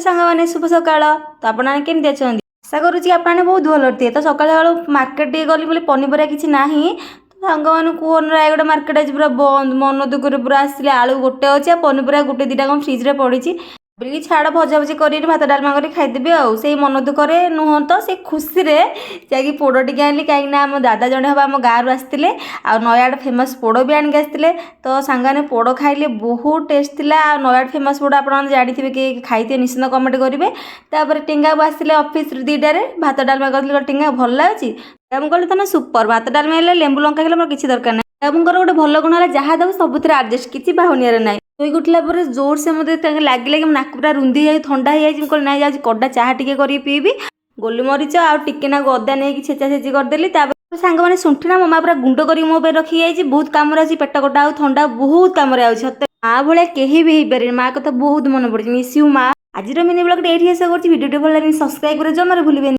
ସାଙ୍ଗମାନେ ଶୁଭ ସକାଳ। ତ ଆପଣମାନେ କେମିତି ଅଛନ୍ତି? ଆଶା କରୁଛି ଆପଣମାନେ ବହୁତ ଭଲ ଥିବେ। ତ ସକାଳୁ ସକାଳୁ ମାର୍କେଟ ଟିକେ ଗଲି ବୋଲି ପନିପରିବା କିଛି ନାହିଁ। ତ ସାଙ୍ଗମାନଙ୍କୁ କୁହନି ରାୟଗଡ଼ା ମାର୍କେଟ ଆଜି ପୁରା ବନ୍ଦ। ମନ ଦୁଃଖରେ ପୁରା ଆସିଲେ ଆଳୁ ଗୋଟେ ଅଛି ଆଉ ପନିପରିବା ଗୋଟେ ଦୁଇଟା କ'ଣ ଫ୍ରିଜରେ ପଡ଼ିଛି। ଭାବିଲି ଛାଡ଼ ଭଜାଭଜି କରିକି ଭାତ ଡାଲମା କରି ଖାଇଦେବି ଆଉ। ସେଇ ମନ ଦୁଃଖରେ ନୁହଁ ତ ସେ ଖୁସିରେ ଯାଇକି ପୋଡ଼ ଟିକେ ଆଣିଲି, କାହିଁକିନା ଆମ ଦାଦା ଜଣେ ହେବ ଆମ ଗାଁରୁ ଆସିଥିଲେ ଆଉ ନୟାଗଡ଼ ଫେମସ୍ ପୋଡ଼ ବି ଆଣିକି ଆସିଥିଲେ। ତ ସାଙ୍ଗମାନେ ପୋଡ଼ ଖାଇଲେ ବହୁତ ଟେଷ୍ଟ ଥିଲା। ଆଉ ନୟାଗଡ଼ ଫେମସ୍ ପୋଡ଼ ଆପଣମାନେ ଜାଣିଥିବେ, କି ଖାଇଥିବେ ନିଶ୍ଚିନ୍ତ କମେଣ୍ଟ କରିବେ। ତାପରେ ଟିଙ୍ଗାକୁ ଆସିଥିଲେ ଅଫିସରୁ 2ଟାରେ, ଭାତ ଡାଲମା କରିଥିଲି। ଟିଙ୍ଗା ଭଲ ଲାଗୁଛି? ମୁଁ କହିଲି ତମେ ସୁପର, ଭାତ ଡାଲମା ହେଲେ ଲେମ୍ବୁ ଲଙ୍କା ହେଲେ ମୋର କିଛି ଦରକାର ନାହିଁ। ବାବୁଙ୍କର ଗୋଟେ ଭଲ ଗୁଣ ହେଲା ଯାହା ଦେବୁ ସବୁଥିରେ ଆଡଜଷ୍ଟ, କିଛି ବାହୁନିଆରେ ନାହିଁ। ଶୋଇକି ଉଠିଲା ପରେ ଜୋରସେ ମୋତେ ଲାଗିଲା କି ମୋ ନାକ ପୁରା ରୁନ୍ଧି ଯାଇ ଥଣ୍ଡା ହେଇଯାଇଛି। ମୁଁ କହିଲି ନାଇଁ ଯାଉଛି କଡ଼ା ଚାହା ଟିକେ କରିକି ପିଇବି। ଗୋଲମରିଚ ଆଉ ଟିକେ ନାକୁ ଅଦା ନେଇକି ଛେଚା ଛେଚି କରିଦେଲି। ତାପରେ ସାଙ୍ଗମାନେ ଶୁଣ୍ଠିନା ମୋ ମା ପୁରା ଗୁଣ୍ଡ କରିକି ମୋ ପାଇଁ ରଖିଯାଇଛି। ବହୁତ କାମରେ ଅଛି, ପେଟ କଟା ଆଉ ଥଣ୍ଡା ବହୁତ କାମରେ ଆଉଛି। ସତରେ ମା ଭଳିଆ କେହି ବି ହେଇପାରିବେନି। ମା କଥା ବହୁତ ମନେ ପଡୁଛି। ମିସ୍ ୟୁ ମା। ଆଜିର ମିନି ବ୍ଲଗଟି ଏଇଠି ଶେଷ କରୁଛି। ଭିଡ଼ିଓଟି ଭଲ ଲାଗିଲେ ସବସ୍କ୍ରାଇବ କରି ଜମାରୁ ଭୁଲିବେନି।